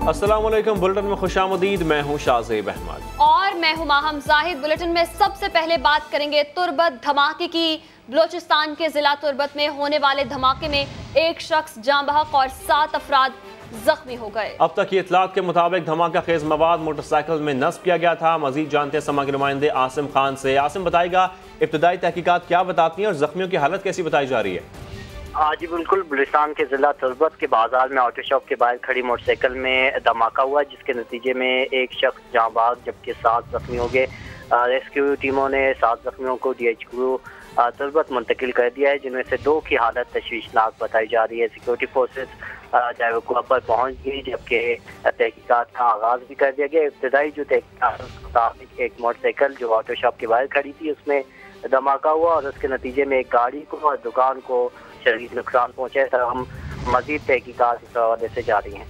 अस्सलाम वालेकुम। बुलेटिन में खुशामदीद। मैं हूं शाहज़ेब अहमद और मैं हूं माहम जाहिद। बुलेटिन में सबसे पहले बात करेंगे तुर्बत धमाके की। बलोचिस्तान के जिला तुर्बत में होने वाले धमाके में एक शख्स जाँ बहक और 7 अफराद जख्मी हो गए। अब तक की इतलात के मुताबिक धमाका खेज मवाद मोटरसाइकिल में नस्ब किया गया था। मजीद जानते हैं समा के नुमाइंदे आसिम खान से। आसिम बताएगा इब्तदाई तहकीकात क्या बताती हैं और जख्मियों की हालत कैसी बताई जा रही है? हाँ जी बिल्कुल, बलूचिस्तान के जिला तुर्बत के बाजार में ऑटो शॉप के बाहर खड़ी मोटरसाइकिल में धमाका हुआ, जिसके नतीजे में एक शख्स जाँ बहक जबकि 7 जख्मी हो गए। रेस्क्यू टीमों ने 7 जख्मियों को DHQ तुर्बत मुंतकिल कर दिया है, जिनमें से 2 की हालत तशवीशनाक बताई जा रही है। सिक्योरिटी फोर्सेस जायको पर पहुँच गई, जबकि तहकीकात का आगाज भी कर दिया गया। इब्तदाई जो तहकीकात के मुताबिक एक मोटरसाइकिल जो ऑटो शॉप के बाहर खड़ी थी उसमें धमाका हुआ और उसके नतीजे में एक गाड़ी को और दुकान को शदीद नुकसान पहुँचे। तो हम मजीद तहकीकात इस हवाले से जारी हैं।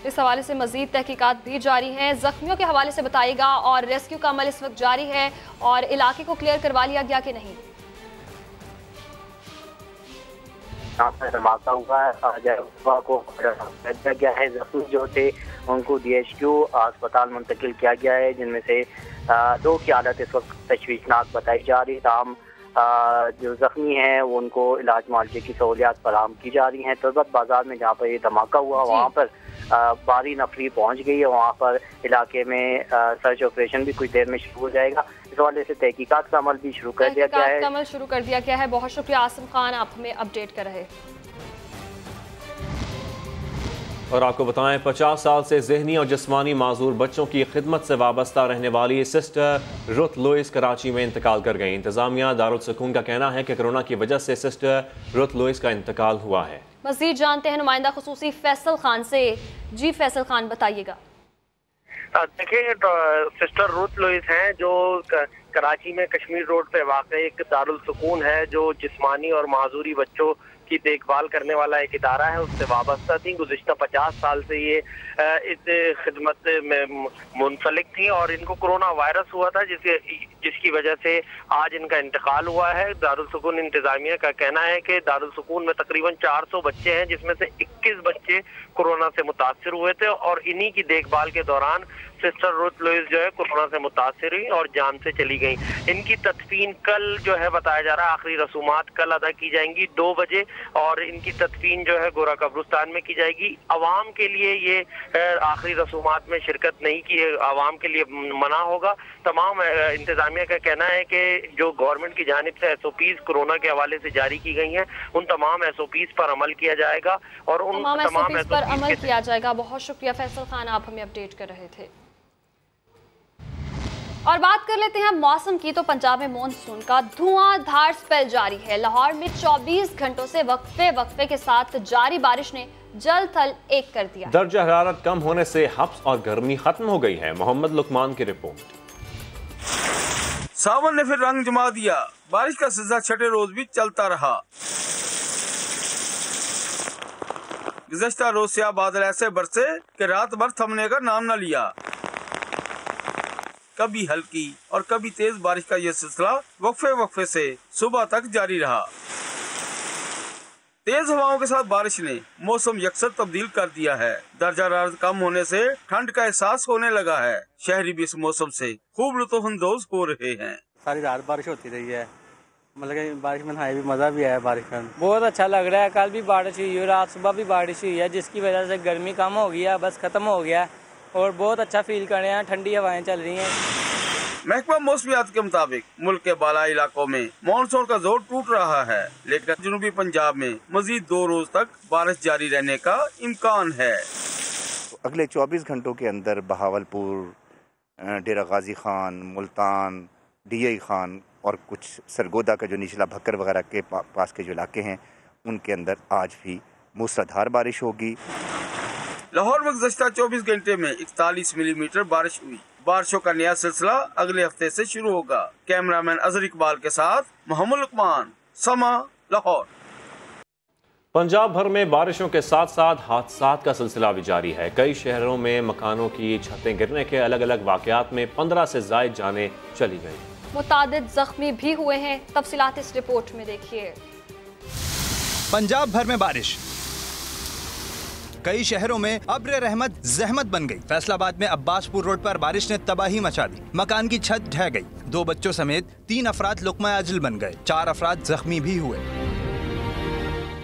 इस हवाले से मजीद तहकीकात भी जारी हैं। जख्मियों के हवाले से बताइएगा और रेस्क्यू का अमल इस वक्त जारी है और इलाके को क्लियर करवा लिया गया कि नहीं? धमाका हुआ है को दिया गया है। जख्मी जो थे उनको DHQ अस्पताल मुंतकिल किया गया है, जिनमें से 2 की हालत इस वक्त तशवीशनाक बताई जा रही है। तमाम जो जख्मी हैं वो उनको इलाज मुआवजे की सहूलियात फराहम की जा रही हैं। तुर्बत बाजार में जहाँ पर ये धमाका हुआ वहाँ पर भारी नफरी पहुँच गई है। वहाँ पर इलाके में सर्च ऑपरेशन भी कुछ देर में शुरू हो जाएगा। इस हवाले से तहकीकात का अमल भी शुरू कर दिया गया है। बहुत शुक्रिया आसिम खान, आप हमें अपडेट कर रहे। और आपको बताएं 50 साल से ज़हनी और जिस्मानी माजूर बच्चों की खिदमत से वाबस्ता रहने वाली सिस्टर रुथ लुइस कराची में इंतकाल कर गई। इंतजामिया दारुल सुकून का कहना है कि कोरोना की वजह से सिस्टर रुथ लुइस का इंतकाल हुआ है। मज़ीद जानते हैं नुमाइंदा खुसूसी फैसल खान से। जी फैसल खान बताइएगा। देखिए सिस्टर रुथ लुइस हैं जो कराची में कश्मीर रोड पे वाक़ई एक दारुल सुकून है जो जिस्मानी और माजूरी बच्चों की देखभाल करने वाला एक इदारा है, उससे वाबस्ता थी। गुज़िश्ता 50 साल से ये इस खिदमत में मुंसलिक थी और इनको कोरोना वायरस हुआ था जिसकी वजह से आज इनका इंतकाल हुआ है। दारुल सुकून इंतजामिया का कहना है कि दारुल सुकून में तकरीबन 400 बच्चे हैं, जिसमें से 21 बच्चे कोरोना से मुतासिर हुए थे और इन्हीं की देखभाल के दौरान सिस्टर रुथ लुइस जो है कोरोना से मुतासिर हुई और जान से चली गई। इनकी तदफीन कल जो है बताया जा रहा है, आखिरी रसूमात कल अदा की जाएंगी 2 बजे और इनकी तदफीन जो है गोरा कब्रिस्तान में की जाएगी। अवाम के लिए ये आखिरी रसूमात में शिरकत नहीं की, अवाम के लिए मना होगा। तमाम इंतजामिया का कहना है कि जो गवर्नमेंट की जानिब से SOPs कोरोना के हवाले से जारी की गई हैं उन तमाम SOPs पर अमल किया जाएगा और उन तमाम SOPs पर अमल किया जाएगा। बहुत शुक्रिया फैसल खान, आप हमें अपडेट कर रहे थे। और बात कर लेते हैं मौसम की। तो पंजाब में मॉनसून का धुआंधार स्पेल जारी है। लाहौर में 24 घंटों से वक्फे के साथ जारी बारिश ने जल थल एक कर दिया। दर्जा हरारत कम होने से हब्स और गर्मी खत्म हो गई है। मोहम्मद लुकमान की रिपोर्ट। सावन ने फिर रंग जमा दिया। बारिश का सिलसिला छठे रोज भी चलता रहा। गुज़श्ता रोज से बादल ऐसे बरसे कि रात भर थमने का नाम न लिया। कभी हल्की और कभी तेज बारिश का यह सिलसिला वक्फे से सुबह तक जारी रहा। तेज हवाओं के साथ बारिश ने मौसम यकसर तब्दील कर दिया है। दर्जा हरारत कम होने से ठंड का एहसास होने लगा है। शहरी भी इस मौसम से खूब लुत्फ़अंदोज़ हो रहे हैं। सारी रात बारिश होती रही है, मतलब बारिश में नहाए भी मजा भी आया। बारिश में बहुत अच्छा लग रहा है। कल भी बारिश हुई है, रात सुबह भी बारिश हुई है, जिसकी वजह से गर्मी कम हो गया, बस खत्म हो गया और बहुत अच्छा फील कर रहे हैं। ठंडी हवाएं चल रही हैं। महकमा मौसमियात के मुताबिक मुल्क के बालाई इलाकों में मानसून का जोर टूट रहा है, लेकिन जनूबी पंजाब में मजीद 2 रोज तक बारिश जारी रहने का इम्कान है। अगले 24 घंटों के अंदर बहावलपुर, डेरा गाजी खान, मुल्तान, DI खान और कुछ सरगोदा का जो निचला भक्कर वगैरह के पास के जो इलाके हैं उनके अंदर आज भी मूसलाधार बारिश होगी। लाहौर में गुज़श्ता 24 घंटे में 41 मिलीमीटर बारिश हुई। बारिशों का नया सिलसिला अगले हफ्ते से शुरू होगा। कैमरामैन अजहर इकबाल के साथ मोहम्मद लुकमान, समा, लाहौर। पंजाब भर में बारिशों के साथ साथ हादसात का सिलसिला भी जारी है। कई शहरों में मकानों की छतें गिरने के अलग अलग वाकयात में 15 से ज़ायद जानें चली गई। मुतादिद जख्मी भी हुए हैं। तफसीलात इस रिपोर्ट में देखिए। पंजाब भर में बारिश। कई शहरों में अब्र रहमत जहमत बन गई। फैसलाबाद में अब्बासपुर रोड पर बारिश ने तबाही मचा दी। मकान की छत ढह गई। 2 बच्चों समेत 3 अफराद लुक़मा अजल बन गए। 4 अफराद जख्मी भी हुए।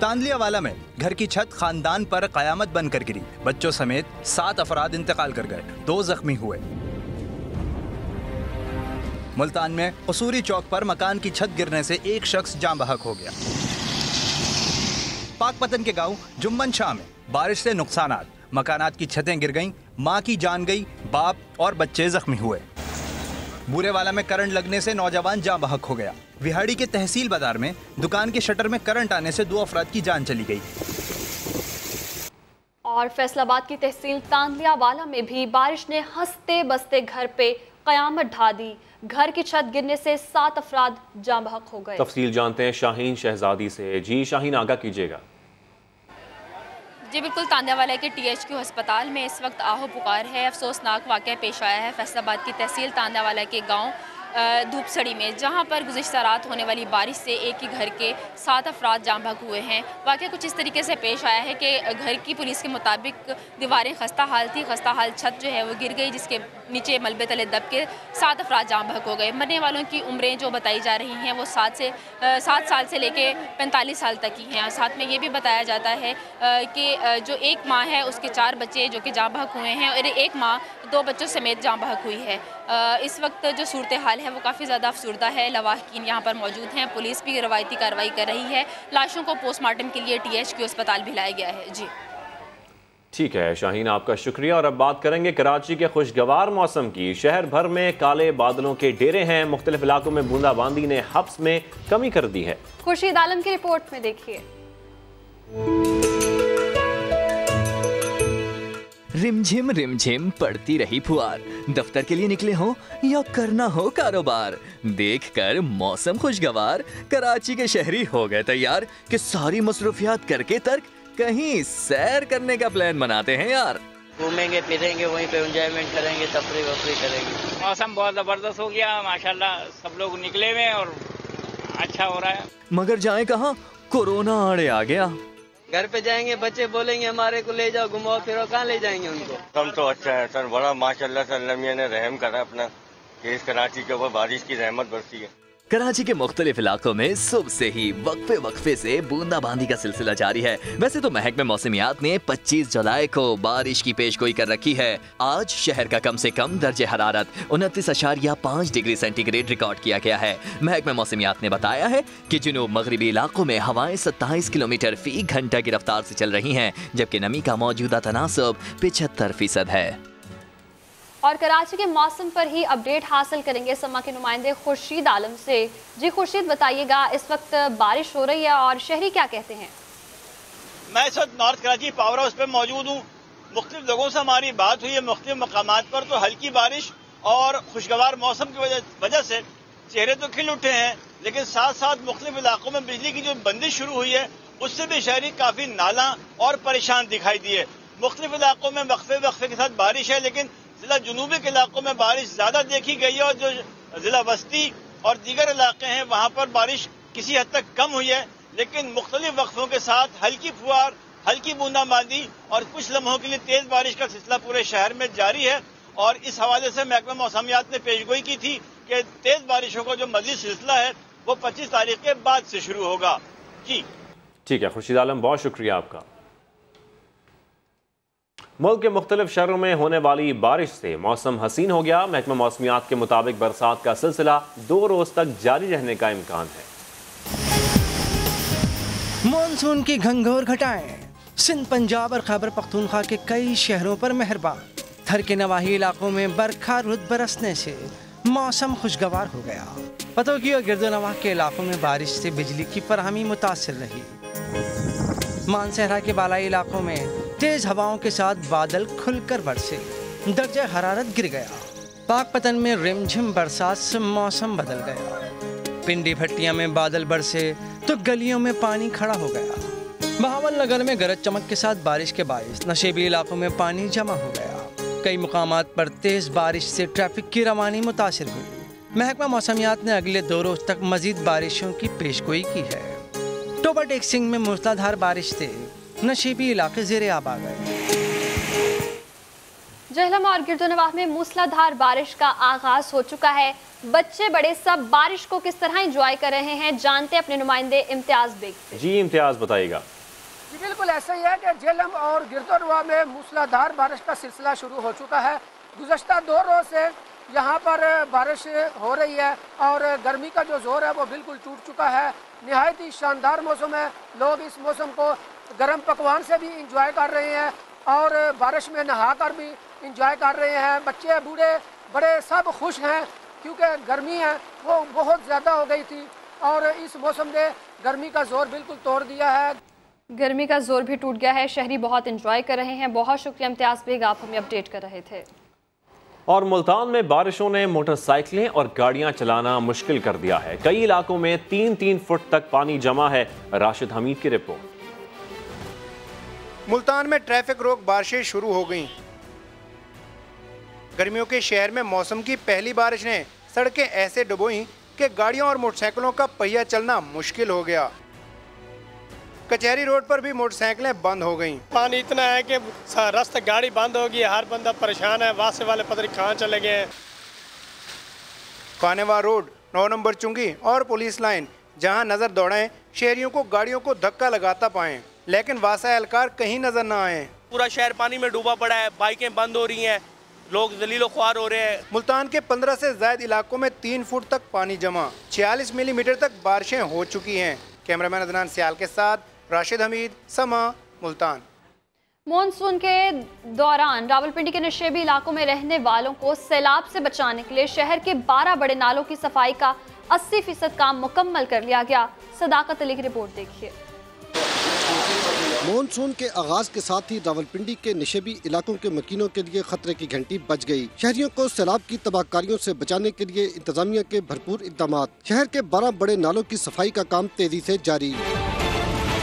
तांदलियावाला में घर की छत खानदान पर कयामत बनकर गिरी। बच्चों समेत 7 अफराद इंतकाल कर गए। 2 जख्मी हुए। मुल्तान में कसूरी चौक पर मकान की छत गिरने से एक शख्स जाँ बहक हो गया। पाकपतन के गांव जुम्मन शाह में बारिश से नुकसानात। मकानात की छतें गिर गईं, मां की जान गई, बाप और बच्चे जख्मी हुए। बूरेवाला में करंट लगने से नौजवान जाँ बहक हो गया। विहाड़ी के तहसील बाजार में दुकान के शटर में करंट आने से 2 अफराद की जान चली गई। और फैसलाबाद की तहसील तांदलियावाला में भी बारिश ने हंसते बसते घर पे कयामत ढा दी। घर की छत गिरने से 7 अफराद जाँ बहक हो गए। तफसील जानते हैं शाहीन शहजादी से। जी शाहीन, आगाह कीजिएगा। जी बिल्कुल, तांदलियावाला के THQ अस्पताल में इस वक्त आहो पुकार है। अफसोसनाक वाक़या पेश आया है फैसलाबाद की तहसील तांदलियावाला के गांव धूपसड़ी में, जहां पर गुज़िश्ता रात होने वाली बारिश से एक ही घर के 7 अफराद जाँ बहक हुए हैं। वाक़या कुछ इस तरीके से पेश आया है कि घर की पुलिस के मुताबिक दीवारें खस्ता हाल थी, खस्ता हाल छत जो है वो गिर गई, जिसके नीचे मलबे तले दब के 7 अफराद जाँ बहक हो गए। मरने वालों की उम्रें जो बताई जा रही हैं वो 7 साल से लेके 45 साल तक की हैं। साथ में ये भी बताया जाता है कि जो एक माँ है उसके 4 बच्चे जो कि जाँ बहक हुए हैं और एक माँ 2 बच्चों समेत जाँ बहक हुई है। इस वक्त जो सूरत हाल है वो काफ़ी ज़्यादा अफसरदा है। लवाहकीन यहाँ पर मौजूद हैं। पुलिस भी रवायती कार्रवाई कर रही है। लाशों को पोस्टमार्टम के लिए THQ अस्पताल भिलाया गया है। जी ठीक है शाहीन, आपका शुक्रिया। और अब बात करेंगे कराची के खुशगवार मौसम की। शहर भर में काले बादलों के डेरे हैं। मुख्तलिफ इलाकों में बूंदाबांदी ने हब्स में कमी कर दी है। खुर्शीद आलम की रिपोर्ट में देखिए। रिमझिम पड़ती रही फुहार। दफ्तर के लिए निकले हो या करना हो कारोबार, देखकर मौसम खुशगवार कराची के शहरी हो गए तैयार कि सारी मसरूफियात करके तर्क कहीं सैर करने का प्लान बनाते हैं यार। घूमेंगे फिरेंगे, वहीं पे एंजॉयमेंट करेंगे, तफरीह वफरी करेंगे। मौसम बहुत जबरदस्त हो गया माशाल्लाह, सब लोग निकले हुए और अच्छा हो रहा है। मगर जाएं कहाँ, कोरोना आड़े आ गया। घर पे जाएंगे, बच्चे बोलेंगे हमारे को ले जाओ घुमाओ फिरो, कहाँ ले जाएंगे उनको। मौसम तो अच्छा है सर, बड़ा माशाल्लाह से अल्लाह मियां ने रहम करा अपना कि इस कराची के ऊपर बारिश की रहमत बरसी है। कराची के मुख्तलिफ इलाकों में सुबह से ही वक्फे से बूंदाबांदी का सिलसिला जारी है। वैसे तो महकमे मौसमियात ने 25 जुलाई को बारिश की पेशगोई कर रखी है। आज शहर का कम से कम दर्जे हरारत 29.5 डिग्री सेंटीग्रेड रिकॉर्ड किया गया है। महकमे मौसमियात ने बताया है कि जुनूब मगरिबी इलाकों में हवाएं 27 किलोमीटर फी घंटा की रफ्तार से चल रही हैं, जबकि नमी का मौजूदा तनासब 75% है। और कराची के मौसम पर ही अपडेट हासिल करेंगे समा के नुमाइंदे खुर्शीद आलम से। जी खुर्शीद, बताइएगा इस वक्त बारिश हो रही है और शहरी क्या कहते हैं? मैं इस वक्त नॉर्थ कराची पावर हाउस पे मौजूद हूँ। मुख्तलिफ लोगों से हमारी बात हुई है मुख्तलिफ मकामात पर, तो हल्की बारिश और खुशगवार मौसम की वजह से चेहरे तो खिल उठे हैं, लेकिन साथ साथ मुख्तलिफ इलाकों में बिजली की जो बंदिश शुरू हुई है उससे भी शहरी काफी नाला और परेशान दिखाई दिए। मुख्तलिफ इलाकों में वक्फे के साथ बारिश है, लेकिन जिला जुनूबी के इलाकों में बारिश ज्यादा देखी गई है और जो जिला बस्ती और दीगर इलाके हैं वहां पर बारिश किसी हद तक कम हुई है, लेकिन मुख्तलिफ वक्फों के साथ हल्की फुहार, हल्की बूंदाबांदी और कुछ लम्हों के लिए तेज बारिश का सिलसिला पूरे शहर में जारी है। और इस हवाले से महकमा मौसमियात ने पेशगोई की थी कि तेज बारिशों का जो मज़ीद सिलसिला है वो 25 तारीख के बाद से शुरू होगा। जी ठीक है खुर्शीद आलम, बहुत शुक्रिया आपका। मुल्क के मुख्तलिफ शहरों में होने वाली बारिश से मौसम हसीन हो गया। महकमा मौसमियात के मुताबिक बरसात का सिलसिला 2 रोज तक जारी रहने का इम्कान है। मानसून की घंघोर घटाएं सिंध, पंजाब और खैबर पख्तूनख्वा के कई शहरों पर मेहरबान। थर के नवाही इलाकों में बरखा रुत बरसने से मौसम खुशगवार हो गया। पतोगी और गिरदोनवाह के इलाकों में बारिश से बिजली की फराहमी मुतासिर रही। मानसहरा के बालाई इलाकों में तेज हवाओं के साथ बादल खुलकर बरसे, दर्जा हरारत गिर गया। पाकपतन में रिमझिम बरसात से मौसम बदल गया। पिंडी भट्टियां में बादल बरसे तो गलियों में पानी खड़ा हो गया। बहावल नगर में गरज चमक के साथ बारिश के बायस नशेबी इलाकों में पानी जमा हो गया। कई मुकामात पर तेज बारिश से ट्रैफिक की रवानी मुतासिर हुई। महकमा मौसमियात ने अगले 2 रोज तक मजीद बारिशों की पेशगोई की है। टोबा टेक सिंह में मूसलाधार बारिश से नशीबी इलाके ज़ेरे आब आ गए। जहलम और गिरदोनवाह में मूसलाधार बारिश का आगाज हो चुका है। बच्चे बड़े सब बारिश को किस तरह एंजॉय कर रहे हैं, जानते अपने नुमाइंदे इम्तियाज बेग से। जी इम्तियाज बताइएगा। जी बिल्कुल ऐसा ही है कि झेलम और गिरदोनवाह में मूसलाधार बारिश का सिलसिला शुरू हो चुका है। गुज़श्ता 2 रोज़ से यहाँ पर बारिश हो रही है और गर्मी का जो जोर है वो बिल्कुल टूट चुका है। निहायत ही शानदार मौसम है। लोग इस मौसम को गर्म पकवान से भी इंजॉय कर रहे हैं और बारिश में नहा कर भी इंजॉय कर रहे हैं। बच्चे बूढ़े बड़े सब खुश हैं क्योंकि गर्मी है वो बहुत ज़्यादा हो गई थी और इस मौसम ने गर्मी का जोर बिल्कुल तोड़ दिया है। गर्मी का जोर भी टूट गया है। शहरी बहुत इंजॉय कर रहे हैं। बहुत शुक्रिया इम्तियाज बेग, आप हमें अपडेट कर रहे थे। और मुल्तान में बारिशों ने मोटरसाइकिलें और गाड़ियां चलाना मुश्किल कर दिया है। कई इलाकों में 3-3 फुट तक पानी जमा है। राशिद हमीद की रिपोर्ट। मुल्तान में ट्रैफिक रोक बारिशें शुरू हो गईं। गर्मियों के शहर में मौसम की पहली बारिश ने सड़कें ऐसे डुबोई कि गाड़ियों और मोटरसाइकिलों का पहिया चलना मुश्किल हो गया। कचहरी रोड पर भी मोटरसाइकिलें बंद हो गईं। पानी इतना है कि रास्ता गाड़ी बंद हो गई, हर बंदा परेशान है। वासे वाले पता नहीं कहाँ चले गए हैं। खानेवार रोड, 9 नंबर चुंगी और पुलिस लाइन जहां नजर दौड़ाएं शहरियों को गाड़ियों को धक्का लगाता पाएं, लेकिन वासा एहलकार कहीं नजर न आए। पूरा शहर पानी में डूबा पड़ा है, बाइकें बंद हो रही हैं, लोग जलीलो ख्वार हो रहे हैं। मुल्तान के 15 से ज्यादा इलाकों में 3 फुट तक पानी जमा, 46 मिलीमीटर तक बारिशें हो चुकी हैं। कैमरामैन अदनान सियाल के साथ राशिद हमीद, समा, मुल्तान। मॉनसून के दौरान रावलपिंडी के नशेबी इलाकों में रहने वालों को सैलाब से बचाने के लिए शहर के 12 बड़े नालों की सफाई का 80% काम मुकम्मल कर लिया गया। सदाकत अली की रिपोर्ट देखिए। मॉनसून के आगाज के साथ ही रावलपिंडी के नशेबी इलाकों के मकीनों के लिए खतरे की घंटी बज गई। शहरियों को सैलाब की तबाहकारियों से बचाने के लिए इंतजामिया के भरपूर इकदाम। शहर के 12 बड़े नालों की सफाई का काम तेजी से जारी।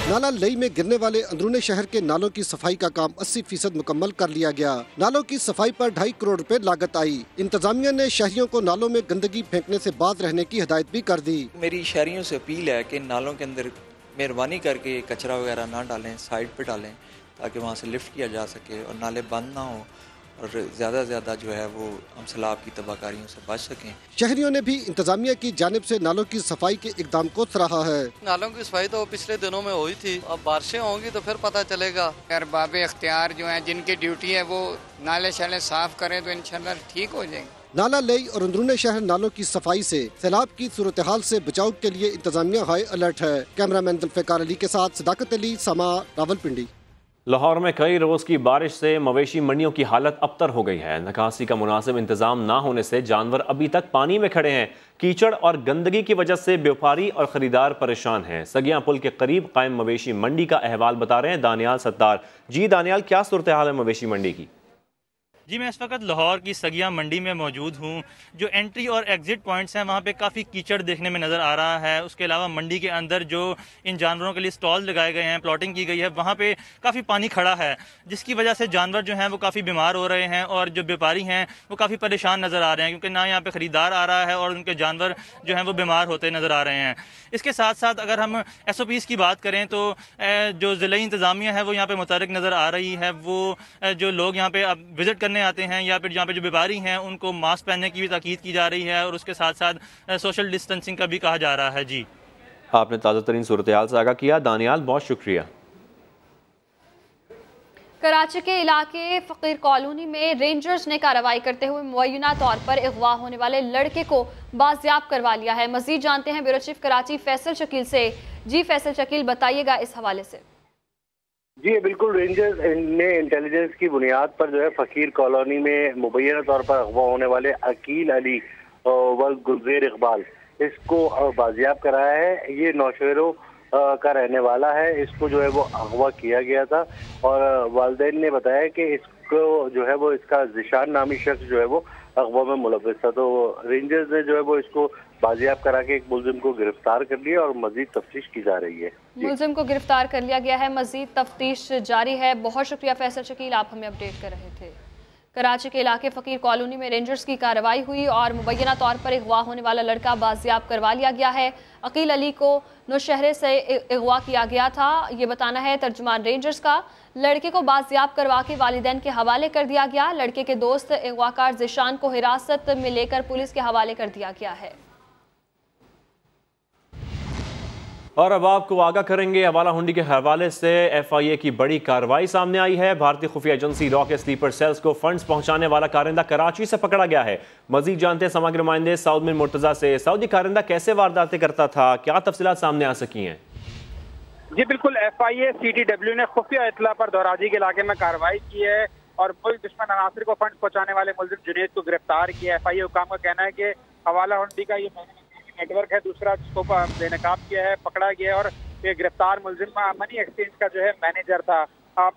नाला लई में गिरने वाले अंदरूनी शहर के नालों की सफाई का काम 80% मुकम्मल कर लिया गया। नालों की सफाई पर 2.5 करोड़ रुपए लागत आई। इंतजामिया ने शहरियों को नालों में गंदगी फेंकने से बाज रहने की हिदायत भी कर दी। मेरी शहरियों से अपील है कि नालों के अंदर मेहरबानी करके कचरा वगैरह ना डालें, साइड पे डालें ताकि वहाँ से लिफ्ट किया जा सके और नाले बंद ना हो और ज़्यादा से ज़्यादा जो है वो हम सैलाब की तबाहकारियों से बच सकें। शहरियों ने भी इंतजामिया की जानिब से नालों की सफाई के इकदाम को सराहा है। नालों की सफाई तो पिछले दिनों में हुई थी, अब बारिशें होंगी तो फिर पता चलेगा। अरबाब इख्तियार जो है जिनकी ड्यूटी है वो नाले शाले साफ करें तो इंशाल्लाह ठीक हो जाएंगे। नाला लई और अंदरूनी शहर नालों की सफाई से सैलाब की सूरत हाल से बचाव के लिए इंतजामिया हाई अलर्ट है। कैमरामैन जुल्फिकार अली के साथ सदाकत अली, समा, रावलपिंडी। लाहौर में कई रोज की बारिश से मवेशी मंडियों की हालत अबतर हो गई है। निकासी का मुनासिब इंतजाम ना होने से जानवर अभी तक पानी में खड़े हैं। कीचड़ और गंदगी की वजह से व्यापारी और खरीदार परेशान हैं। सगियां पुल के करीब कायम मवेशी मंडी का अहवाल बता रहे हैं दानियाल सत्तार। जी दानियाल, क्या सूरत हाल है मवेशी मंडी की? जी मैं इस वक्त लाहौर की सगिया मंडी में मौजूद हूँ। जो एंट्री और एग्जिट पॉइंट्स हैं वहाँ पे काफ़ी कीचड़ देखने में नज़र आ रहा है। उसके अलावा मंडी के अंदर जो इन जानवरों के लिए स्टॉल लगाए गए हैं, प्लॉटिंग की गई है, वहाँ पे काफ़ी पानी खड़ा है, जिसकी वजह से जानवर जो हैं वो काफ़ी बीमार हो रहे हैं और जो व्यापारी हैं वो काफ़ी परेशान नज़र आ रहे हैं क्योंकि ना यहाँ पर ख़रीदार आ रहा है और उनके जानवर जो हैं वो बीमार होते नज़र आ रहे हैं। इसके साथ साथ अगर हम SOPs की बात करें तो जो ज़िले इंतज़ामिया है वो यहाँ पर मुतहरिक नज़र आ रही है। वो जो लोग यहाँ पे अब विज़िट करने आते हैं या फिर जहाँ पे जो व्यापारी हैं उनको मास्क पहनने की भी ताकीद की जा रही है और उसके साथ साथ सोशल डिस्टेंसिंग का भी कहा जा रहा है। जी आपने ताज़ा तरीन सूरत हाल से आगाह किया। दानियाल, बहुत शुक्रिया। कराची के इलाके फ़कीर कॉलोनी में रेंजर्स ने कार्रवाई करते हुए मुअय्यना तौर पर अगवा होने वाले लड़के को बाजियाब करवा लिया है। मजीद जानते हैं ब्यूरो चीफ कराची फैसल शकील से। जी फैसल शकील, बताइएगा इस हवाले से। जी बिल्कुल, रेंजर्स ने इंटेलिजेंस की बुनियाद पर जो है फ़कीर कॉलोनी में मुबैना तौर पर अगवा होने वाले अकील अली व गुलज़ेर इकबाल इसको बाजियाब कराया है। ये नौशहरों का रहने वाला है। इसको जो है वो अगवा किया गया था और वालिदैन ने बताया कि इसको जो है वो इसका ज़िशान नामी शख्स जो है वो अगवा में मुलव्वस था। तो रेंजर्स ने जो है वो इसको बाजियाब करा के एक मुलजिम को गिरफ्तार कर लिया और मजीद तफ्तीश की जा रही है। मुलजिम को गिरफ्तार कर लिया गया है, मजीद तफ्तीश जारी है। बहुत शुक्रिया फैसल शकील, आप हमें अपडेट कर रहे थे। कराची के इलाके फ़कीर कॉलोनी में रेंजर्स की कार्रवाई हुई और मुबैना तौर पर अगवा होने वाला लड़का बाजियाब करवा लिया गया है। अकील अली को नौशहरे से अगवा किया गया था, ये बताना है तर्जुमान रेंजर्स का। लड़के को बाजियाब करवा के वालिदैन के हवाले कर दिया गया। लड़के के दोस्त अगवाकार ज़िशान को हिरासत में लेकर पुलिस के हवाले कर दिया गया है। और अब आपको आगाह करेंगे हवाला हुंडी के हवाले से FIA की बड़ी कार्रवाई सामने आई है। भारतीय खुफिया एजेंसी रॉ के स्लीपर सेल्स को फंड्स पहुंचाने वाला कारिंदा कराची से पकड़ा गया है। मजीद जानते हैं समाज के नुमाइंदे साउद बिन मुर्तजा से। साउदी कारिंदा कैसे वारदातें करता था, क्या तफसीलात सामने आ सकी हैं? जी बिल्कुल, FIA CTW ने खुफिया इतला पर दोराजी के इलाके में कार्रवाई की है और मुल्क दुश्मन अनासर को फंड पहुंचाने वाले मुलजिम जुनैद को गिरफ्तार किया। FIA हुकाम का कहना है कि हवाला हुंडी का ये नेटवर्क है दूसरा जिसको बेनकाब किया है, पकड़ा गया है और ये गिरफ्तार मुलजिम मनी एक्सचेंज का जो है मैनेजर था।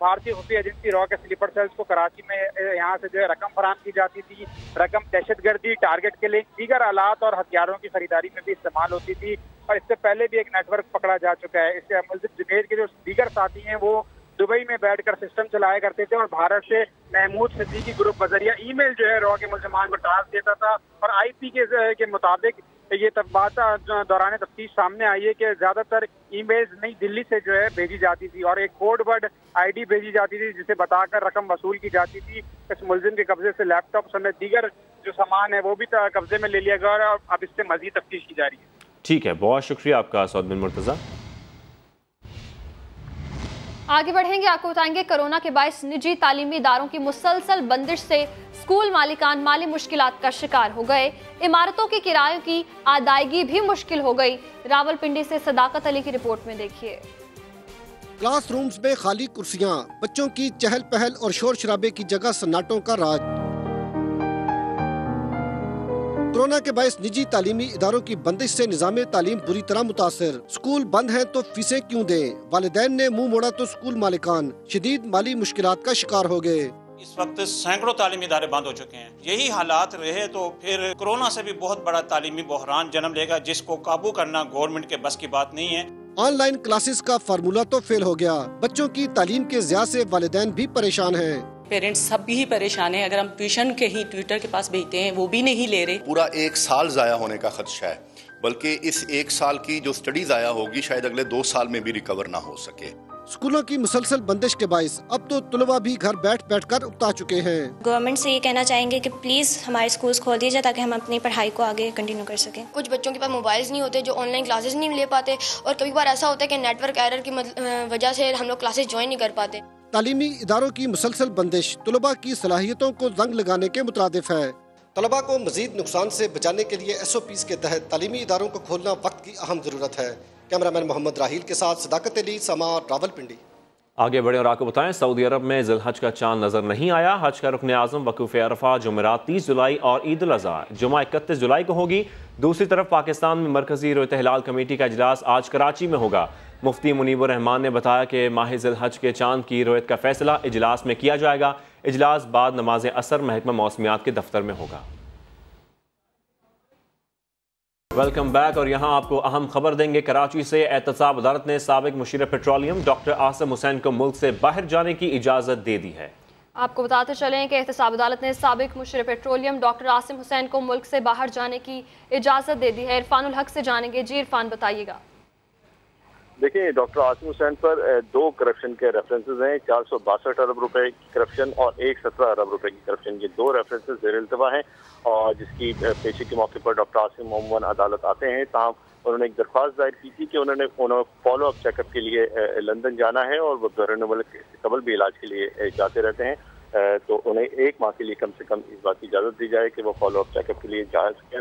भारतीय खुफिया एजेंसी रॉ के स्लीपर सेल्स को कराची में यहाँ से जो है रकम फराहम की जाती थी। रकम दहशतगर्दी, टारगेट के लिए दीगर आलात और हथियारों की खरीदारी में भी इस्तेमाल होती थी और इससे पहले भी एक नेटवर्क पकड़ा जा चुका है। इससे मुलजिम जुनैद के जो दीगर साथी हैं वो दुबई में बैठकर सिस्टम चलाया करते थे और भारत से महमूद सिद्दीकी ग्रुप बजरिया ईमेल जो है रॉ के मुलजमान को टास्क देता था और IP के मुताबिक ये बात दौरान तफ्तीश सामने आई है कि ज्यादातर ईमेल्स नई दिल्ली से जो है भेजी जाती थी और एक कोड वर्ड ID भेजी जाती थी जिसे बताकर रकम वसूल की जाती थी। इस मुलजिम के कब्जे से लैपटॉप समेत दीगर जो सामान है वो भी कब्जे में ले लिया गया और अब इससे मजीद तफ्तीश की जा रही है। ठीक है, बहुत शुक्रिया आपका साउद बिन मुर्तजा। आगे बढ़ेंगे, आपको बताएंगे कोरोना के बायस निजी तालीमी इदारों की मुसलसल बंदिश से स्कूल मालिकान माली मुश्किलात का शिकार हो गए। इमारतों के किरायों की अदायगी भी मुश्किल हो गई। रावलपिंडी से सदाकत अली की रिपोर्ट में देखिए। क्लासरूम्स में खाली कुर्सियां, बच्चों की चहल पहल और शोर शराबे की जगह सन्नाटों का राज। कोरोना के बायस निजी तालीमी इदारों की बंदिश से निजाम तालीम बुरी तरह मुतासर। स्कूल बंद हैं तो फीसें क्यों दें? वालिदैन ने मुंह मोड़ा तो स्कूल मालिकान शदीद माली मुश्किलात का शिकार हो गए। इस वक्त सैकड़ों तालीमी इदारे बंद हो चुके हैं। यही हालात रहे तो फिर कोरोना से भी बहुत बड़ा तालीमी बहरान जन्म लेगा जिसको काबू करना गवर्नमेंट के बस की बात नहीं है। ऑनलाइन क्लासेस का फार्मूला तो फेल हो गया। बच्चों की तालीम के ज़िया से वालिदैन भी परेशान हैं। पेरेंट्स सब भी परेशान हैं। अगर हम ट्यूशन के ही ट्यूटर के पास भेजते हैं वो भी नहीं ले रहे। पूरा एक साल जाया होने का खदशा है, बल्कि इस एक साल की जो स्टडी जाया होगी शायद अगले 2 साल में भी रिकवर ना हो सके। स्कूलों की मुसलसल बंदिश के बायस अब तो तुलबा भी घर बैठ बैठ कर उकता चुके हैं। गवर्नमेंट से ये कहना चाहेंगे कि प्लीज हमारे स्कूल्स खोल दिए जाए ताकि हम अपनी पढ़ाई को आगे कंटिन्यू कर सकें। कुछ बच्चों के पास मोबाइल्स नहीं होते जो ऑनलाइन क्लासेस नहीं ले पाते और कभी बार ऐसा होता है कि नेटवर्क एरर की वजह से हम लोग क्लासेस ज्वाइन नहीं कर पाते। तालीमी इदारों की मुसलसल बंदिश तुलबा की सलाहियतों को जंग लगाने के मुतरादिफ है। तलबा को मजीद नुकसान से बचाने के लिए SOPs के तहत तालीमी इदारों को खोलना वक्त की अहम जरूरत है। कैमरामैन मोहम्मद राहील के साथ सदाकत अली, समा, रावलपिंडी। आगे बढ़े और आपको बताएं, सऊदी अरब में ज़िलहज का चांद नजर नहीं आया। हज का रुकन आज़म वक़ूफ़ अरफा जुमेरात 30 जुलाई और ईद उल अज़हा जुमा 31 जुलाई को होगी। दूसरी तरफ पाकिस्तान में मरकजी रोयत हिलाल कमेटी का इजलास आज कराची में होगा। मुफ्ती मुनीबुर रहमान ने बताया कि माह ज़िलहज के चांद की रोयत का फैसला इजलास में किया जाएगा। इजलास बाद नमाज असर महकमा मौसमियात के दफ्तर में होगा। वेलकम बैक और यहाँ आपको अहम खबर देंगे। कराची से एहतसाब अदालत ने साबिक मुशीर पेट्रोलियम डॉक्टर आसिम हुसैन को मुल्क से बाहर जाने की इजाज़त दे दी है। आपको बताते चलें कि एहतसाब अदालत ने साबिक मुशीर पेट्रोलियम डॉक्टर आसिम हुसैन को मुल्क से बाहर जाने की इजाज़त दे दी है। इरफानुल हक से जानेंगे। जी इरफान, बताइएगा। देखिए, डॉक्टर आसिम हुसैन पर 2 करप्शन के रेफरेंसेस हैं। 462 अरब रुपए की करप्शन और 17 अरब रुपए की करप्शन। ये 2 रेफरेंसेस ज़ेर इल्तवा हैं और जिसकी पेशी के मौके पर डॉक्टर आसिम अमूमन अदालत आते हैं। ताहम उन्होंने एक दरख्वास्त दायर की थी कि उन्होंने फॉलो अप चेकअप के लिए लंदन जाना है और वो दौरान मुल्क से कबल भी इलाज के लिए जाते रहते हैं, तो उन्हें 1 माह के लिए कम से कम इस बात की इजाज़त दी जाए कि वो फॉलो अप चेकअप के लिए जा सकें।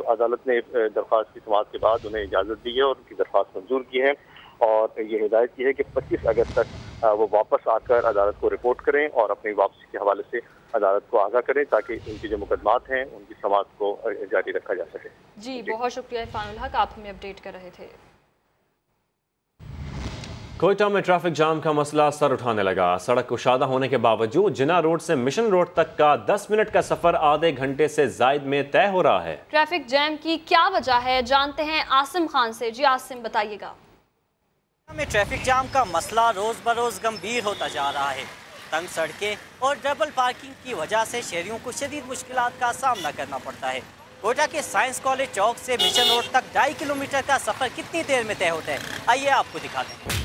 अदालत ने दरख्वास्त की समाअत के बाद उन्हें इजाज़त दी है और उनकी दरख्वास्त मंजूर की है और ये हिदायत की है कि 25 अगस्त तक वो वापस आकर अदालत को रिपोर्ट करें और अपनी वापसी के हवाले से अदालत को आगाह करें ताकि उनकी जो मुकदमात हैं उनकी समाअत को जारी रखा जा सके। जी बहुत शुक्रिया इरफानुल हक, आप हमें अपडेट कर रहे थे। कोयटा में ट्रैफिक जाम का मसला सर उठाने लगा। सड़क कुशादा होने के बावजूद जिना रोड से मिशन रोड तक का 10 मिनट का सफर आधे घंटे से जायद में तय हो रहा है। ट्रैफिक जैम की क्या वजह है, जानते हैं आसिम खान से। जी आसिम, बताइएगा। में ट्रैफिक जाम का मसला रोज बरोज गंभीर होता जा रहा है। तंग सड़कें और डबल पार्किंग की वजह से शहरियों को शदीद मुश्किलात का सामना करना पड़ता है। कोयटा के साइंस कॉलेज चौक से मिशन रोड तक 2.5 किलोमीटर का सफर कितनी देर में तय होता है, आइए आपको दिखाते हैं।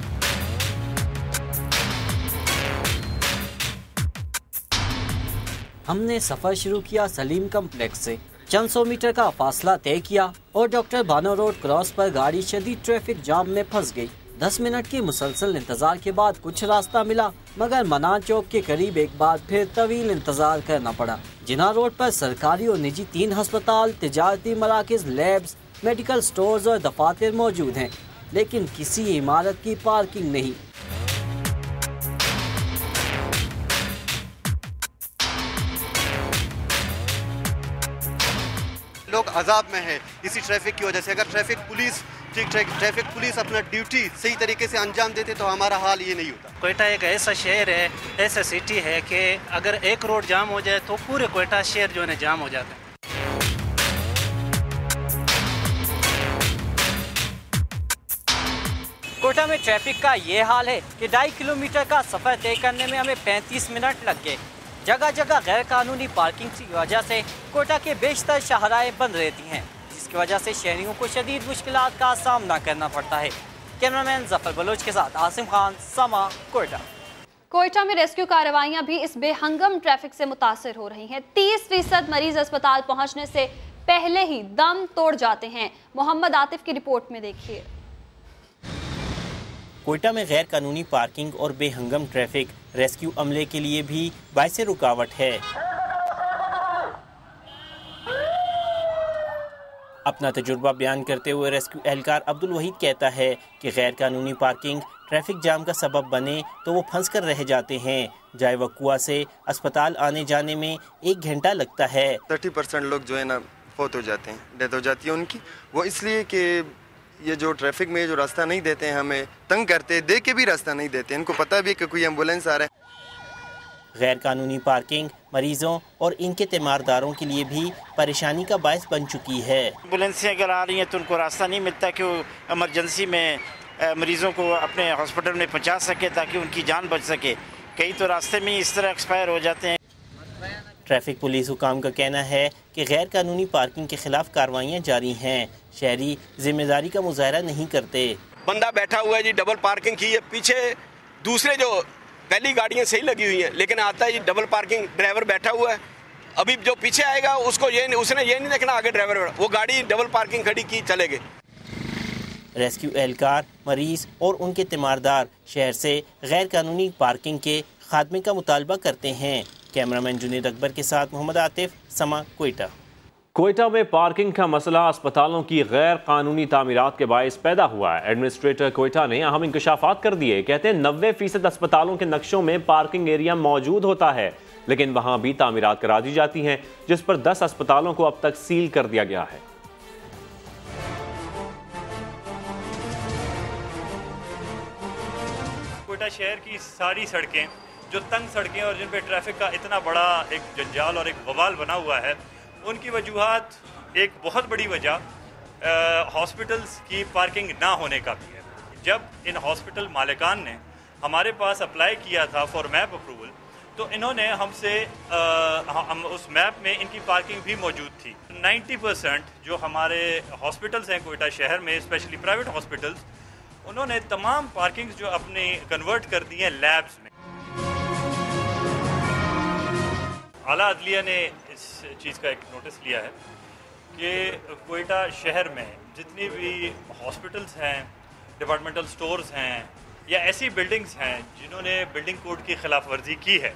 हमने सफर शुरू किया सलीम कम्प्लेक्स से, चंद 100 मीटर का फासला तय किया और डॉक्टर बानो रोड क्रॉस पर गाड़ी शदीद ट्रैफिक जाम में फंस गई। 10 मिनट की मुसलसल इंतजार के बाद कुछ रास्ता मिला, मगर मनान चौक के करीब एक बार फिर तवील इंतजार करना पड़ा। जिना रोड पर सरकारी और निजी 3 अस्पताल, तिजारती मराकज, लैब्स, मेडिकल स्टोर्स और दफातर मौजूद हैं, लेकिन किसी इमारत की पार्किंग नहीं। लोग अजाब में है इसी ट्रैफिक की वजह से। अगर ट्रैफिक पुलिस अपना ड्यूटी सही तरीके से अंजाम देते तो हमारा हाल ये नहीं होता। कोयटा एक ऐसा शहर है, ऐसा सिटी है कि अगर एक रोड जाम हो जाए तो पूरे कोयटा शहर जो है जाम हो जाता है। कोयटा में ट्रैफिक का ये हाल है कि 2.5 किलोमीटर का सफर तय करने में हमें 35 मिनट लग गए। जगह जगह गैर कानूनी पार्किंग की वजह से कोयटा के बेशतर शाहराएं बंद रहती हैं, जिसकी वजह से शहरियों को शदीद मुश्किलात का सामना करना पड़ता है। कैमरामैन जफर बलोच के साथ आसिम खान, समा, कोयटा। कोयटा में रेस्क्यू कार्रवाइयां भी इस बेहंगम ट्रैफिक से मुतासिर हो रही हैं। 30% मरीज अस्पताल पहुंचने से पहले ही दम तोड़ जाते हैं। मोहम्मद आतिफ की रिपोर्ट में देखिए। कोयटा में गैर कानूनी पार्किंग और बेहंगम ट्रैफिक रेस्क्यू अमले के लिए भी बाइस रुकावट है। अपना तजुर्बा बयान करते हुए रेस्क्यू एहलकार अब्दुल वहीद कहता है कि गैर कानूनी पार्किंग ट्रैफिक जाम का सबब बने तो वो फंस कर रह जाते हैं। जाए वकुआ से अस्पताल आने जाने में 1 घंटा लगता है। 30% लोग जो है ना फौत हो जाते हैं, डेथ हो जाती है उनकी। वो इसलिए कि ये जो ट्रैफिक में जो रास्ता नहीं देते हैं, हमें तंग करते, दे के भी रास्ता नहीं देते। इनको पता भी है कि कोई एम्बुलेंस आ रहा है। गैर कानूनी पार्किंग मरीजों और इनके तीमारदारों के लिए भी परेशानी का बायस बन चुकी है। एम्बुलेंसें अगर आ रही हैं तो उनको रास्ता नहीं मिलता कि वो इमरजेंसी में मरीजों को अपने हॉस्पिटल में पहुंचा सके ताकि उनकी जान बच सके। कई तो रास्ते में इस तरह एक्सपायर हो जाते हैं। ट्रैफिक पुलिस हुकाम का कहना है कि गैर कानूनी पार्किंग के खिलाफ कार्रवाइयाँ जारी हैं। शहरी जिम्मेदारी का मुजाहरा नहीं करते। बंदा बैठा हुआ है जी, डबल पार्किंग की है, पीछे दूसरे जो पहली गाड़ियाँ सही लगी हुई हैं, लेकिन आता है जी डबल पार्किंग, ड्राइवर बैठा हुआ है। अभी जो पीछे आएगा उसको उसने ये नहीं देखना आगे ड्राइवर, वो गाड़ी डबल पार्किंग खड़ी की चले गए। रेस्क्यू एहलकार, मरीज और उनके तीमारदार शहर से गैर कानूनी पार्किंग के खात्मे का मुतालबा करते हैं। कैमरामैन जुनेद अकबर के साथ मोहम्मद आतिफ, समा, कोयटा। कोयटा में पार्किंग का मसला अस्पतालों की गैर कानूनी तामीरात के बायस पैदा हुआ है। एडमिनिस्ट्रेटर कोयटा ने अहम इंकशाफात कर दिए। कहते हैं 90% अस्पतालों के नक्शों में पार्किंग एरिया मौजूद होता है, लेकिन वहां भी तामीरात करा दी जाती हैं, जिस पर 10 अस्पतालों को अब तक सील कर दिया गया है। कोयटा शहर की सारी सड़कें जो तंग सड़कें और जिन पे ट्रैफिक का इतना बड़ा एक जंजाल और एक बवाल बना हुआ है, उनकी वजूहात एक बहुत बड़ी वजह हॉस्पिटल्स की पार्किंग ना होने का भी है। जब इन हॉस्पिटल मालिकान ने हमारे पास अप्लाई किया था फॉर मैप अप्रूवल, तो इन्होंने हमसे हम उस मैप में इनकी पार्किंग भी मौजूद थी। 90% जो हमारे हॉस्पिटल्स हैं कोयटा शहर में, स्पेशली प्राइवेट हॉस्पिटल्स, उन्होंने तमाम पार्किंग्स जो अपनी कन्वर्ट कर दी हैं लैब्स में। आला अदलिया ने इस चीज़ का एक नोटिस लिया है कि कोयटा शहर में जितनी भी हॉस्पिटल्स हैं, डिपार्टमेंटल स्टोर्स हैं या ऐसी बिल्डिंग्स हैं जिन्होंने बिल्डिंग कोड की खिलाफ वर्जी की है,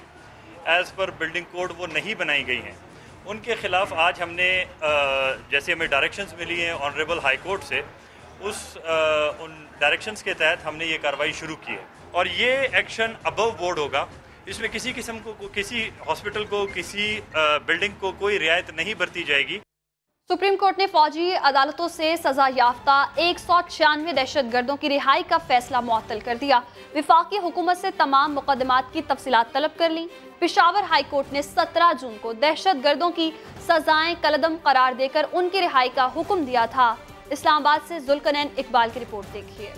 एज़ पर बिल्डिंग कोड वो नहीं बनाई गई हैं, उनके ख़िलाफ़ आज हमने जैसे हमें डायरेक्शंस मिली हैं ऑनरेबल हाई कोर्ट से, उन डायरेक्शंस के तहत हमने ये कार्रवाई शुरू की है। और ये एक्शन अबव बोर्ड होगा। इसमें किसी किस्म को, किसी हॉस्पिटल को, किसी बिल्डिंग को कोई रियायत नहीं बरती जाएगी। सुप्रीम कोर्ट ने फौजी अदालतों से सजा याफ्ता 196 दहशतगर्दों की रिहाई का फैसला मुअत्तल कर दिया। विफाकी हुकूमत से तमाम मुकदमात की तफसीलात तलब कर ली। पेशावर हाई कोर्ट ने 17 जून को दहशतगर्दों की सजाएं कलदम करार देकर उनकी रिहाई का हुक्म दिया था। इस्लामाबाद से जुल्कनैन इकबाल की रिपोर्ट देखिए।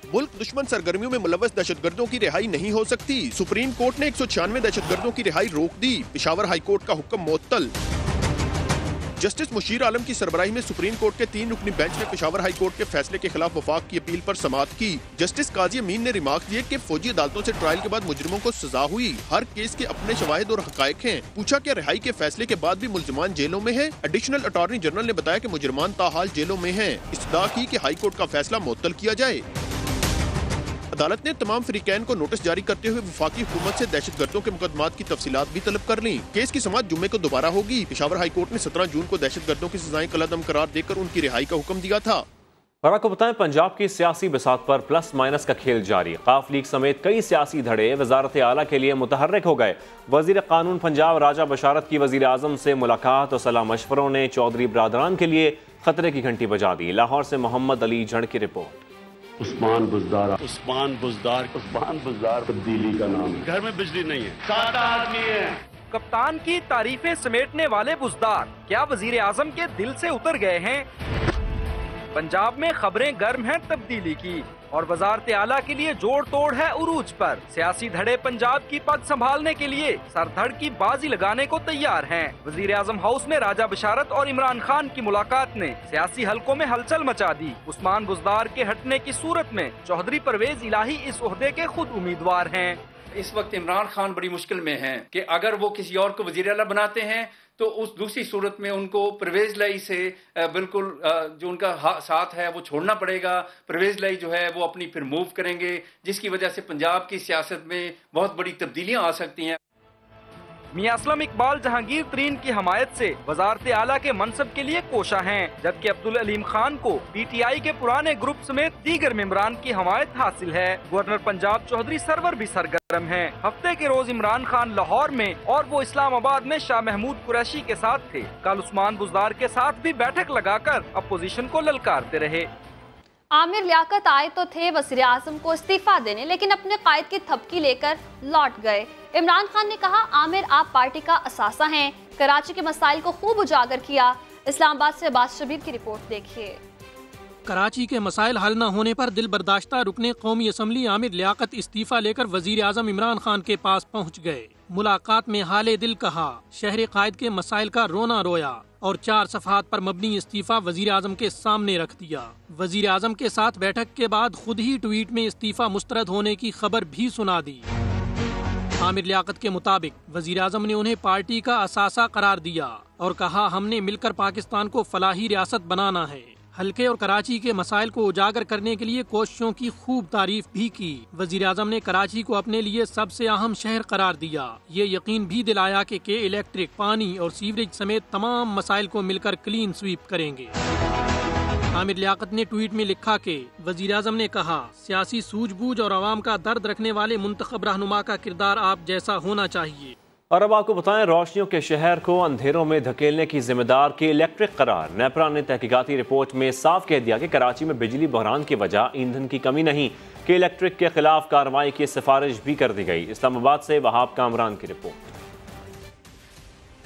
मुल्क दुश्मन सरगर्मियों में मुलव्वस दहशतगर्दों की रिहाई नहीं हो सकती। सुप्रीम कोर्ट ने 196 दहशतगर्दों की रिहाई रोक दी। पेशावर हाई कोर्ट का हुक्म मुअत्तल। जस्टिस मुशीर आलम की सरबराही में सुप्रीम कोर्ट के 3 रुकनी बेंच ने पेशावर हाई कोर्ट के फैसले के खिलाफ वफाक की अपील पर समाअत की। जस्टिस काजी अमीन ने रिमार्क दिए कि फौजी अदालतों से ट्रायल के बाद मुजरिमों को सजा हुई। हर केस के अपने शवाहिद और हकायक हैं। पूछा कि रिहाई के फैसले के बाद भी मुल्जिमान जेलों में हैं। एडिशनल अटॉर्नी जनरल ने बताया कि मुजरिमान ताहाल जेलों में हैं। इस्तदा की कि हाई कोर्ट का फैसला मुअत्तल किया जाए। अदालत ने तमाम फरीकैन को नोटिस जारी करते हुए वफाकी हुकूमत से दहशतगर्दों के मुकदमात की तफसीलात भी तलब कर ली। केस की समाअत जुम्मे को दोबारा होगी। पेशावर हाई कोर्ट ने 17 जून को दहशतगर्दों की सजाएं कलअदम करार देकर उनकी रिहाई का हुक्म दिया था। और आपको बताएं, पंजाब की सियासी बिसात पर प्लस माइनस का खेल जारी। काफ लीग समेत कई सियासी धड़े वजारत आला के लिए मुतहर्रिक हो गए। वजीर कानून पंजाब राजा बशारत की वजीर आजम से मुलाकात और सलाह मशवरों ने चौधरी बरादरान के लिए खतरे की घंटी बजा दी। लाहौर से मोहम्मद अली जड़ की रिपोर्ट। उस्मान बुज़दार तब्दीली का नाम है। घर में बिजली नहीं है, 7 आदमी है। कप्तान की तारीफें समेटने वाले बुज़दार क्या वजीर आजम के दिल से उतर गए हैं? पंजाब में खबरें गर्म हैं तब्दीली की और वजारत आला के लिए जोड़ तोड़ है उरूज पर। सियासी धड़े पंजाब की पद संभालने के लिए सरधड़ की बाजी लगाने को तैयार हैं। वजीर आजम हाउस में राजा बशारत और इमरान खान की मुलाकात ने सियासी हलकों में हलचल मचा दी। उस्मान बुज़दार के हटने की सूरत में चौधरी परवेज इलाही इस ओहदे के खुद उम्मीदवार हैं। इस वक्त इमरान खान बड़ी मुश्किल में हैं कि अगर वो किसी और को वजीर आला बनाते हैं तो उस दूसरी सूरत में उनको परवेज लाई से बिल्कुल जो उनका साथ है वो छोड़ना पड़ेगा। परवेज लाई जो है वो अपनी फिर मूव करेंगे, जिसकी वजह से पंजाब की सियासत में बहुत बड़ी तब्दीलियां आ सकती हैं। मियां असलम इकबाल जहांगीर तरीन की हमायत से वजारत आला के मनसब के लिए कोशा हैं, जबकि अब्दुल अलीम खान को PTI के पुराने ग्रुप समेत दीगर मेंबरान की हमायत हासिल है। गवर्नर पंजाब चौधरी सरवर भी सरगर्म हैं। हफ्ते के रोज इमरान खान लाहौर में और वो इस्लामाबाद में शाह महमूद कुरैशी के साथ थे। कल उस्मान बुज़दार के साथ भी बैठक लगाकर अपोजिशन को ललकारते रहे। आमिर लियाकत आए तो थे वज़ीर आज़म को इस्तीफा देने, लेकिन अपने कायद की थपकी लेकर लौट गए। इमरान खान ने कहा, आमिर आप पार्टी का असासा हैं। कराची के मसाइल को खूब उजागर किया। इस्लामाबाद से अब्बास शबीर की रिपोर्ट देखिए। कराची के मसाइल हल न होने पर दिल बर्दाश्ता रुकने कौमी असम्बली आमिर लियाकत इस्तीफा लेकर वजीर आजम इमरान खान के पास पहुँच गए। मुलाकात में हाले दिल कहा, शहर कायद के मसाइल का रोना रोया और 4 सफ़हात पर मबनी इस्तीफा वजीर आजम के सामने रख दिया। वजीर आजम के साथ बैठक के बाद खुद ही ट्वीट में इस्तीफा मुस्तरद होने की खबर भी सुना दी। आमिर लियाकत के मुताबिक वजीर आजम ने उन्हें पार्टी का असासा करार दिया और कहा, हमने मिलकर पाकिस्तान को फलाही रियासत बनाना है। हल्के और कराची के मसाइल को उजागर करने के लिए कोशिशों की खूब तारीफ भी की। वजीर आजम ने कराची को अपने लिए सबसे अहम शहर करार दिया। ये यकीन भी दिलाया कि इलेक्ट्रिक, पानी और सीवरेज समेत तमाम मसाइल को मिलकर क्लीन स्वीप करेंगे। आमिर लियाकत ने ट्वीट में लिखा कि वजीर आजम ने कहा, सियासी सूझबूझ और आवाम का दर्द रखने वाले मुंतखब रहनुमा का किरदार आप जैसा होना चाहिए। और अब आपको बताएं, रोशनियों के शहर को अंधेरों में धकेलने की जिम्मेदार के इलेक्ट्रिक करार। नेपरा ने तहकीकाती रिपोर्ट में साफ कह दिया कि कराची में बिजली बहरान की वजह ईंधन की कमी नहीं, कि इलेक्ट्रिक के खिलाफ कार्रवाई की सिफारिश भी कर दी गई। इस्लामाबाद से वहाब कामरान की रिपोर्ट।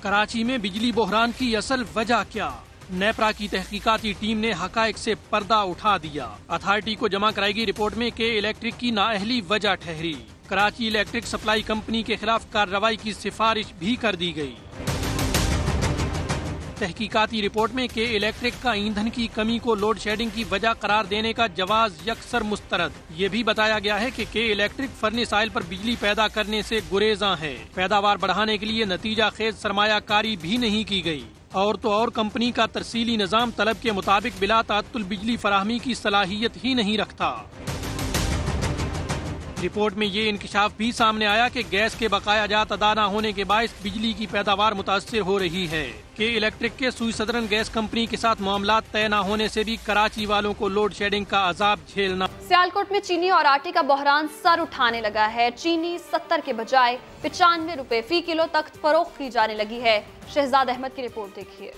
कराची में बिजली बहरान की असल वजह क्या? नेपरा की तहकीकाती टीम ने हकायक से पर्दा उठा दिया। अथॉरिटी को जमा कराई रिपोर्ट में के इलेक्ट्रिक की नाअहली वजह ठहरी। कराची इलेक्ट्रिक सप्लाई कंपनी के खिलाफ कार्रवाई की सिफारिश भी कर दी गई। तहकीकाती रिपोर्ट में के इलेक्ट्रिक का ईंधन की कमी को लोड शेडिंग की वजह करार देने का जवाज यकसर मुस्तरद। ये भी बताया गया है कि के इलेक्ट्रिक फर्नेस ऑयल पर बिजली पैदा करने से गुरेजा है। पैदावार बढ़ाने के लिए नतीजा खेज सरमायाकारी भी नहीं की गई। और तो और कंपनी का तरसीली निजाम तलब के मुताबिक बिला तात्तुल बिजली फराहमी की सलाहियत ही नहीं रखता। रिपोर्ट में ये इंकशाफ भी सामने आया कि गैस के बकाया जात अदा न होने के बायस बिजली की पैदावार मुतासिर हो रही है। के इलेक्ट्रिक के सुई सदरन गैस कंपनी के साथ मामलात तय न होने से भी कराची वालों को लोड शेडिंग का अजाब झेलना। सियालकोट में चीनी और आटे का बहरान सर उठाने लगा है। चीनी 70 के बजाय 95 रुपए फी किलो तक फरोख्त की जाने लगी है। शहजाद अहमद की रिपोर्ट देखिए।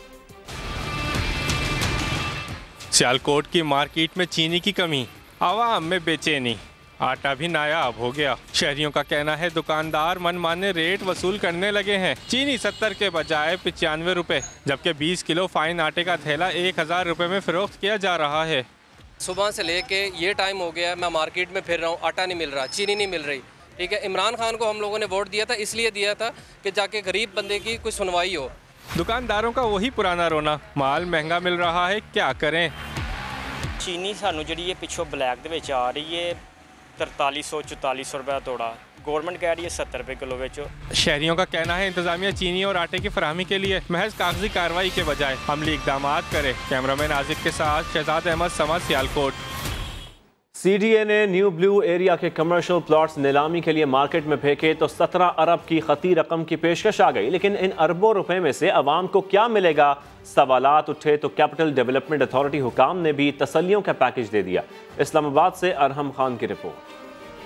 सियालकोट की मार्केट में चीनी की कमी, आवाम में बेचैनी, आटा भी नायाब हो गया। शहरियों का कहना है दुकानदार मनमाने रेट वसूल करने लगे हैं। चीनी 70 के बजाय 95 रुपए, जबकि 20 किलो फाइन आटे का थैला 1000 रुपए में फरोख्त किया जा रहा है। सुबह से लेके ये टाइम हो गया, मैं मार्केट में फिर रहा हूँ, आटा नहीं मिल रहा, चीनी नहीं मिल रही। ठीक है, इमरान खान को हम लोगों ने वोट दिया था, इसलिए दिया था कि जाके गरीब बंदे की कोई सुनवाई हो। दुकानदारों का वही पुराना रोना, माल महंगा मिल रहा है, क्या करें। चीनी सानू जी पिछों ब्लैक दे विच आ रही है 4300-4400 रुपये तोड़ा, गवर्नमेंट कह रही है 70 रुपये किलो बेचो। शहरियों का कहना है इंतजामिया चीनी और आटे की फराहमी के लिए महज कागजी कार्रवाई के बजाय अमली इकदाम करे। कैमरामैन आजिद के साथ शहजाद अहमद, समा, सियालकोट। CDA ने न्यू ब्लू एरिया के कमर्शियल प्लॉट्स नीलामी के लिए मार्केट में फेंके तो 17 अरब की खती रकम की पेशकश आ गई, लेकिन इन अरबों रुपए में से अवाम को क्या मिलेगा? सवालात उठे तो कैपिटल डेवलपमेंट अथॉरिटी हुकाम ने भी तसल्लियों का पैकेज दे दिया। इस्लामाबाद से अरहम खान की रिपोर्ट।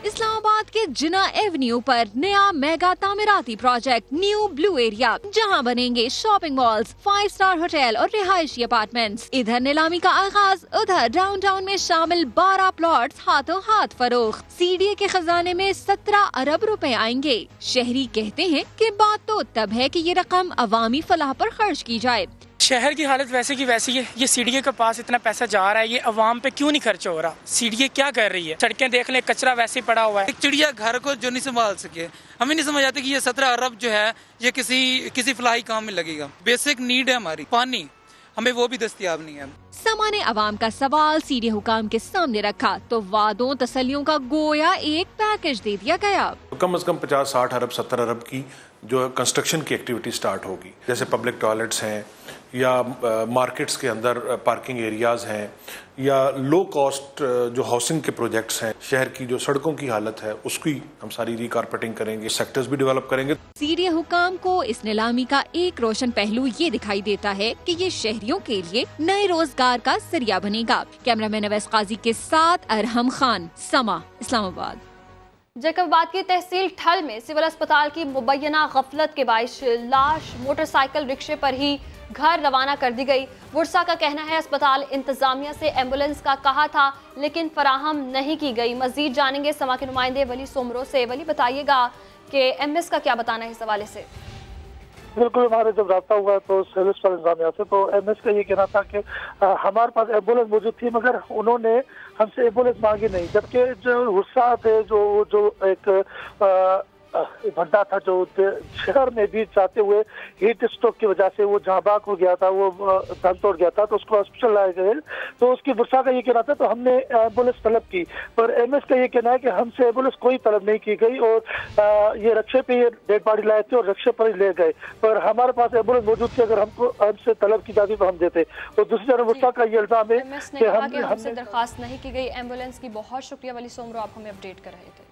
इस्लामाबाद के जिना एवेन्यू पर नया मेगा तामीराती प्रोजेक्ट न्यू ब्लू एरिया, जहां बनेंगे शॉपिंग मॉल्स, 5 स्टार होटल और रिहायशी अपार्टमेंट्स। इधर नीलामी का आगाज, उधर डाउनटाउन में शामिल 12 प्लॉट्स हाथों हाथ फरोख्त। CDA के खजाने में 17 अरब रुपए आएंगे। शहरी कहते हैं कि बात तो तब है कि ये रकम अवामी फलाह पर खर्च की जाए। शहर की हालत वैसे की वैसी है, ये CDA के पास इतना पैसा जा रहा है, ये अवाम पे क्यों नहीं खर्च हो रहा? CDA क्या कर रही है? सड़कें देख लें, कचरा वैसे पड़ा हुआ है। एक चिड़िया घर को जो नहीं संभाल सके, हमें नहीं समझ आती कि ये 17 अरब जो है ये किसी फलाही काम में लगेगा। बेसिक नीड है हमारी, पानी, हमें वो भी दस्तयाब नहीं है। समा ने अवाम का सवाल CDA हुकाम के सामने रखा तो वादों तसल्लियों का गोया एक पैकेज दे दिया गया। कम से कम 50-60 अरब 70 अरब की जो कंस्ट्रक्शन की एक्टिविटी स्टार्ट होगी, जैसे पब्लिक टॉयलेट्स हैं या मार्केट्स के अंदर पार्किंग एरियाज हैं या लो कॉस्ट जो हाउसिंग के प्रोजेक्ट्स हैं। शहर की जो सड़कों की हालत है उसकी हम सारी रिकारपेटिंग करेंगे, सेक्टर्स भी डेवलप करेंगे। CDA हुकाम को इस नीलामी का एक रोशन पहलू ये दिखाई देता है कि ये शहरियों के लिए नए रोजगार का जरिया बनेगा। कैमरामैन अवैस काजी के साथ अरहम खान, समा, इस्लामाबाद। जैकबाबाद की तहसील ठल में सिविल अस्पताल की मुबैना गफलत के बाइस लाश मोटरसाइकिल रिक्शे पर ही घर रवाना कर दी गई। वर्षा का कहना है अस्पताल इंतजामिया से एम्बुलेंस का कहा था लेकिन फराहम नहीं की गई। मजीद जानेंगे समा के नुमाइंदे वली सोमरो से। वली, बताइएगा कि MS का क्या बताना है इस हवाले से? बिल्कुल, हमारे जब रब्ता हुआ तो सिविल अस्पताल इंतजामिया से, तो MS का ये कहना था कि हमारे पास एम्बुलेंस मौजूद थी मगर उन्होंने हमसे एम्बुलेंस मांगी नहीं, जबकि जो गुस्सा थे जो एक भड्डा था जो शहर में भी जाते हुए हीट स्ट्रोक की वजह से वो जहाँ बाग हो गया था, वो दम तोड़ गया था, तो उसको हॉस्पिटल लाए गए। तो उसकी वर्षा का ये कहना था तो हमने एम्बुलेंस तलब की, पर MS का ये कहना है कि हमसे एम्बुलेंस कोई तलब नहीं की गई और ये रिक्शे पे ये डेड बॉडी लाए थे और रिक्शे पर ही ले गए, पर हमारे पास एम्बुलेंस मौजूद थी, अगर हमसे तलब की जाती तो हम देते। और दूसरी तरफ वर्षा का ये इल्जाम है कि हमसे दरखास्त नहीं की गई एम्बुलेंस की। बहुत शुक्रिया वली सोमरो, आप हमें अपडेट कर रहे थे।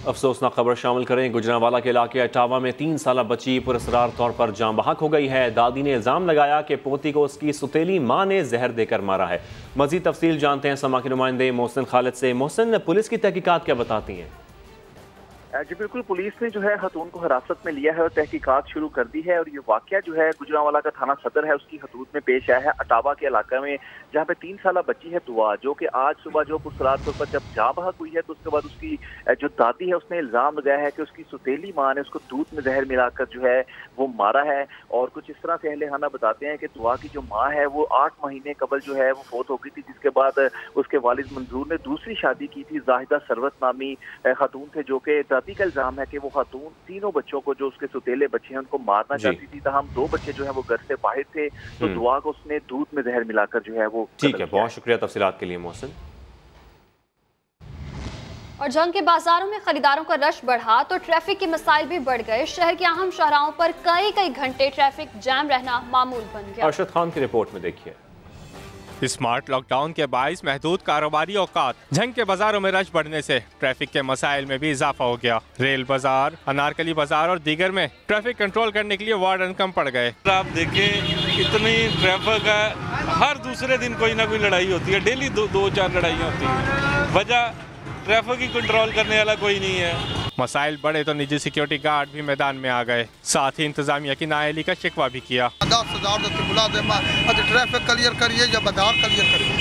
अफसोसनाक खबर शामिल करें। गुजरांवाला के इलाके अटावा में 3 साला बच्ची पुरस्रार तौर पर जाँ बहक हो गई है। दादी ने इल्जाम लगाया कि पोती को उसकी सुतेली मां ने जहर देकर मारा है। मजीद तफसील जानते हैं समा के नुमाइंदे मोहसिन खालिद से। मोहसिन, पुलिस की तहकीकात क्या बताती हैं? जी बिल्कुल, पुलिस ने जो है खतून को हिरासत में लिया है और तहकीकात शुरू कर दी है। और ये वाकया जो है गुजरांवाला का थाना सदर है उसकी हदूद में पेश आया है, अटावा के इलाके में, जहाँ पे 3 साला बच्ची है दुआ, जो कि आज सुबह जो पुरस्रार तौर पर जब जाँ बहक हुई है तो उसके बाद उसकी जो दादी है उसने इल्जाम लगाया है कि उसकी सुतेली माँ ने उसको दूध में जहर मिलाकर जो है वो मारा है। और कुछ इस तरह से अहले खाना बताते हैं कि दुआ की जो माँ है वो 8 महीने कबल जो है वो फोत हो गई थी, जिसके बाद उसके वालिद मंजूर ने दूसरी शादी की थी। जाहिदा सरवत नामी खातून थे, जो कि दादी का इल्जाम है कि वो खातून तीनों बच्चों को जो उसके सुतेले बच्चे हैं उनको मारना चाहती थी, तहम 2 बच्चे जो है वो घर से बाहर थे, तो दुआ को उसने दूध में जहर मिलाकर जो है वो। ठीक है, बहुत शुक्रिया तफसीलात के लिए मोहसिन। और जंग के बाजारों में खरीदारों का रश बढ़ा तो ट्रैफिक के मसाइल भी बढ़ गए। शहर के अहम शाहराहों पर कई घंटे ट्रैफिक जैम रहना मामूल बन गया। अरशद खान की रिपोर्ट में देखिए। स्मार्ट लॉकडाउन के बाइस महदूद कारोबारी औकात, जंग के बाजारों में रश बढ़ने से ट्रैफिक के मसाइल में भी इजाफा हो गया। रेल बाजार, अनारकली बाजार और दीगर में ट्रैफिक कंट्रोल करने के लिए वार्डन कम पड़ गए। आप देखें इतनी ट्रैफिक है, हर दूसरे दिन कोई ना कोई लड़ाई होती है, डेली 2-4 लड़ाइयाँ होती हैं। वजह ट्रैफिक की कंट्रोल करने वाला कोई नहीं है। मसाइल बढ़े तो निजी सिक्योरिटी गार्ड भी मैदान में आ गए, साथ ही इंतजामिया की नाअहली का शिकवा भी किया। ट्रैफिक क्लियर करिए या बाजार क्लियर करिए,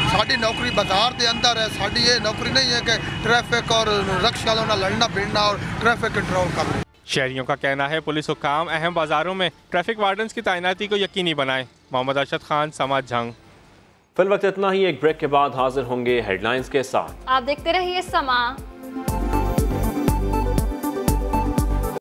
साड़ी नौकरी बाजार के अंदर है, साड़ी ये नौकरी नहीं है कि ट्रैफिक और रिक्शा वालों ना लड़ना भिड़ना और ट्रैफिक कंट्रोल करना। शहरियों का कहना है पुलिस हुकाम अहम बाजारों में ट्रैफिक वार्डन्स की तैनाती को यकीनी बनाए। मोहम्मद अरशद खान, समाज झंग। फिल वक्त इतना ही। एक ब्रेक के बाद हाजिर होंगे हेडलाइंस के साथ। आप देखते रहिए समा।